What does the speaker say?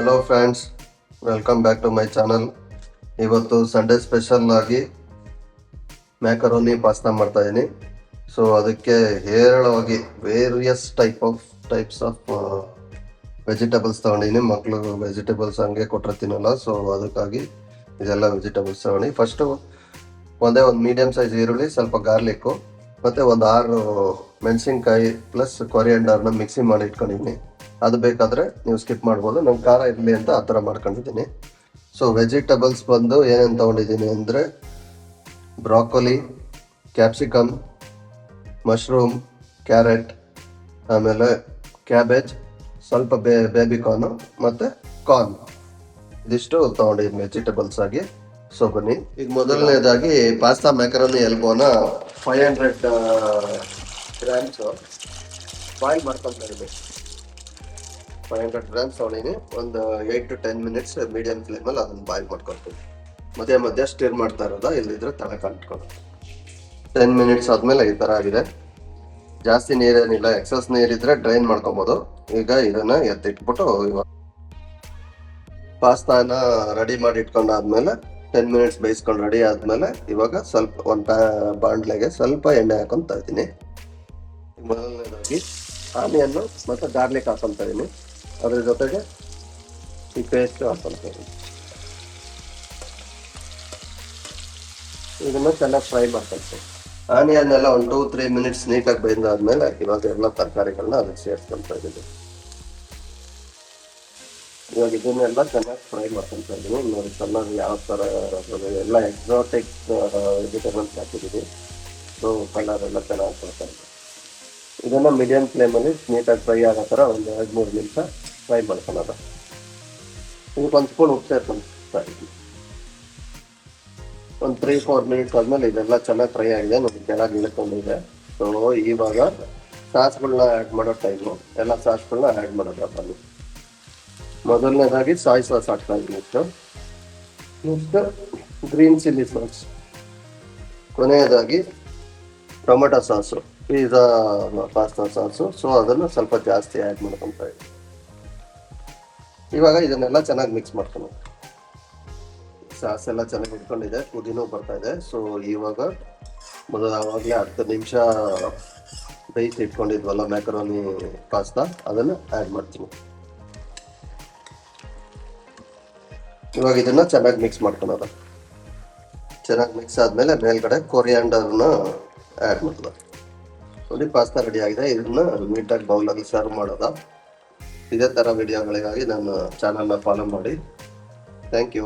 Hello friends, welcome back to my channel. ಇವತ್ತು Sunday special ಆಗಿ macaroni pasta ಮಾಡ್ತಾ ಇದ್ದೀನಿ. ಸೊ ಅದಕ್ಕೆ ಹೇರಳವಾಗಿ ವೇರಿಯಸ್ ಟೈಪ್ಸ್ ಆಫ್ ವೆಜಿಟೇಬಲ್ಸ್ ತೊಗೊಂಡಿದ್ದೀನಿ. ಮಕ್ಕಳು ವೆಜಿಟೇಬಲ್ಸ್ ಹಂಗೆ ಕೊಟ್ಟರೆ ತಿನ್ನಲ್ಲ, ಸೊ ಅದಕ್ಕಾಗಿ ಇದೆಲ್ಲ ವೆಜಿಟೇಬಲ್ಸ್ ತೊಗೊಂಡು ಫಸ್ಟು ಒಂದು ಮೀಡಿಯಮ್ ಸೈಜ್ ಈರುಳ್ಳಿ, ಸ್ವಲ್ಪ ಗಾರ್ಲಿಕ್ಕು ಮತ್ತು ಒಂದು 6 ಮೆಣಸಿನ್ಕಾಯಿ ಪ್ಲಸ್ ಕೊರಿಯಂಡರ್ನ ಮಿಕ್ಸಿ ಮಾಡಿ ಇಟ್ಕೊಂಡಿದ್ದೀನಿ. ಅದು ಬೇಕಾದರೆ ನೀವು ಸ್ಕಿಪ್ ಮಾಡ್ಬೋದು, ನಂಗೆ ಖಾರ ಇರಲಿ ಅಂತ ಆ ಥರ ಮಾಡ್ಕೊಂಡಿದ್ದೀನಿ. ಸೊ ವೆಜಿಟೇಬಲ್ಸ್ ಬಂದು ಏನೇನು ತೊಗೊಂಡಿದ್ದೀನಿ ಅಂದರೆ ಬ್ರಾಕೊಲಿ, ಕ್ಯಾಪ್ಸಿಕಮ್, ಮಶ್ರೂಮ್, ಕ್ಯಾರೆಟ್, ಆಮೇಲೆ ಕ್ಯಾಬೇಜ್, ಸ್ವಲ್ಪ ಬೇಬಿ ಕಾರ್ನು ಮತ್ತು ಕಾರ್ನ್, ಇದಿಷ್ಟು ತೊಗೊಂಡಿದ್ದೀನಿ ವೆಜಿಟೇಬಲ್ಸ್ ಆಗಿ. ಸೊ ಬನ್ನಿ, ಈಗ ಮೊದಲನೇದಾಗಿ ಪಾಸ್ತಾ ಮ್ಯಾಕರೋನಿ ಎಲ್ಬೋನ 500 ಗ್ರಾಮ್ಸು ಬಾಯ್ಲ್ ಮಾಡ್ಕೊತಾ ಇದ್ದೀನಿ. 500 ಗ್ರಾಮ್ಸ್ ತೊಗೊಂಡಿನಿ. ಒಂದು 8 to 10 ಮಿನಿಟ್ಸ್ ಮೀಡಿಯಂ ಫ್ಲೇಮಲ್ಲಿ ಅದನ್ನು ಬಾಯ್ಲ್ ಮಾಡ್ಕೊಳ್ತೀನಿ. ಮಧ್ಯ ಸ್ಟಿರ್ ಮಾಡ್ತಾ ಇರೋದ, ಇಲ್ಲಿದ್ರೆ ತಲೆ ಕಂಟ್ಕೊಂಡು 10 ಮಿನಿಟ್ಸ್ ಆದಮೇಲೆ ಈ ಥರ ಆಗಿದೆ. ಜಾಸ್ತಿ ನೀರೇನಿಲ್ಲ, ಎಕ್ಸಸ್ ನೀರಿದ್ರೆ ಡ್ರೈನ್ ಮಾಡ್ಕೊಬೋದು. ಈಗ ಇದನ್ನು ಎತ್ತಿಟ್ಬಿಟ್ಟು ಇವಾಗ ಪಾಸ್ತಾನ ರೆಡಿ ಮಾಡಿ ಇಟ್ಕೊಂಡಾದ್ಮೇಲೆ 10 ಮಿನಿಟ್ಸ್ ಬೇಯಿಸ್ಕೊಂಡು ರೆಡಿ ಆದಮೇಲೆ ಇವಾಗ ಸ್ವಲ್ಪ ಒಂದು ಬಾಣಲೆಗೆ ಸ್ವಲ್ಪ ಎಣ್ಣೆ ಹಾಕೊತಾ ಇದ್ದೀನಿ. ಮೊದಲನೇದಾಗಿ ಆನಿಯನ್ನು ಮತ್ತು ಗಾರ್ಲಿಕ್ ಹಾಕೊತಾ ಇದ್ದೀನಿ. ಅದ್ರ ಜೊತೆಗೆ ಈ ಪೇಸ್ಟ್ ಹಾಕೊತಾ ಇದ್ದೀನಿ. ಇದನ್ನು ಚೆನ್ನಾಗಿ ಫ್ರೈ ಮಾಡ್ಕೊಳ್ತೀನಿ. ಆನಿಯನ್ ಎಲ್ಲ ಒಂದು 2-3 ಮಿನಿಟ್ಸ್ ನೀಟಾಗಿ ಬೇಯ್ದಾದ್ಮೇಲೆ ಇವಾಗ ಎಲ್ಲ ತರಕಾರಿಗಳನ್ನ ಅದಕ್ಕೆ ಸೇರಿಸ್ಕೊಳ್ತಾ ಇದ್ದೀನಿ. ಇವಾಗ ಇದನ್ನೆಲ್ಲ ಚೆನ್ನಾಗಿ ಫ್ರೈ ಮಾಡ್ಕೊಳ್ತಾ ಇದ್ದೀನಿ. ನೋಡಿ ಚೆನ್ನಾಗಿ ಯಾವ ಥರ ಎಲ್ಲ ಎಕ್ಸಾಟಿಕ್ ವೆಜಿಟೇಬಲ್ಸ್ ಹಾಕಿದ್ದೀನಿ. ಸೊ ಕಲರ್ ಎಲ್ಲ ಚೆನ್ನಾಗಿ ಕೊಡ್ತಾ ಇದ್ದೀನಿ. ಇದನ್ನು ಮೀಡಿಯಂ ಫ್ಲೇಮಲ್ಲಿ ನೀಟಾಗಿ ಫ್ರೈ ಆಗೋ ಥರ ಒಂದು 2-3 ನಿಮಿಷ ಫ್ರೈ ಮಾಡ್ಕೊಳ್ಳೋದು. ಇದಕ್ಕೆ ಒಂದು ಸ್ಪೂನ್ ಉಪ್ಪು ಸೇರ್ಕೊಳ್ತಾ ಇದ್ದೀನಿ. ಒಂದು 3-4 ಮಿನಿಟ್ಸ್ ಆದಮೇಲೆ ಇದೆಲ್ಲ ಚೆನ್ನಾಗಿ ಫ್ರೈ ಆಗಿದೆ, ನೋಡಿ ಕೆಳಗೆ ಇಳ್ಕೊಂಡಿದೆ. ಸೊ ಇವಾಗ ಸಾಸ್ಗಳನ್ನ ಆ್ಯಡ್ ಮಾಡೋ ಟೈಮು, ಎಲ್ಲ ಸಾಸ್ಗಳನ್ನ ಆ್ಯಡ್ ಮಾಡೋದು. ಬನ್ನಿ, ಮೊದಲನೇದಾಗಿ ಸಾಯ್ ಸಾಸ್ ಹಾಕ್ತಾ ಇದ್ದೀನಿ. ನೆಕ್ಸ್ಟ್ ಗ್ರೀನ್ ಚಿಲ್ಲಿ ಸಾಸ್, ಕೊನೆಯದಾಗಿ tomato sauce, pizza pasta sauce. So ಅದನ್ನು ಸ್ವಲ್ಪ ಜಾಸ್ತಿ ಆ್ಯಡ್ ಮಾಡ್ಕೊತಾ ಇದ್ದೀನಿ. ಇವಾಗ ಇದನ್ನೆಲ್ಲ ಚೆನ್ನಾಗಿ ಮಿಕ್ಸ್ ಮಾಡ್ಕೊಂಡು, ಸಾಸ್ ಎಲ್ಲ ಚೆನ್ನಾಗಿ ಇಟ್ಕೊಂಡಿದೆ, ಕುದಿನೂ ಬರ್ತಾ ಇದೆ. ಸೊ ಇವಾಗ ಆವಾಗಲೇ 10 ನಿಮಿಷ ಬೇಯಿಸಿ ಇಟ್ಕೊಂಡಿದ್ವಲ್ಲ ಮ್ಯಾಕರೋನಿ ಪಾಸ್ತಾ, ಅದನ್ನು ಆ್ಯಡ್ ಮಾಡ್ತೀನಿ. ಇವಾಗ ಇದನ್ನು ಚೆನ್ನಾಗಿ ಮಿಕ್ಸ್ ಮಾಡ್ಕೊಳೋದು. ಚೆನ್ನಾಗಿ ಮಿಕ್ಸ್ ಆದಮೇಲೆ ಮೇಲ್ಗಡೆ ಕೊರಿಯಾಂಡರ್ನ ಆ್ಯಡ್ ಮಾಡೋದು. ನೋಡಿ, ಪಾಸ್ತಾ ರೆಡಿ ಆಗಿದೆ. ಇದನ್ನು ನೀಟಾಗಿ ಬೌಲಲ್ಲಿ ಸರ್ವ್ ಮಾಡೋದು. ಇದೇ ಥರ ವಿಡಿಯೋಗಳಿಗಾಗಿ ನನ್ನ ಚಾನಲ್ನ ಫಾಲೋ ಮಾಡಿ. Thank you.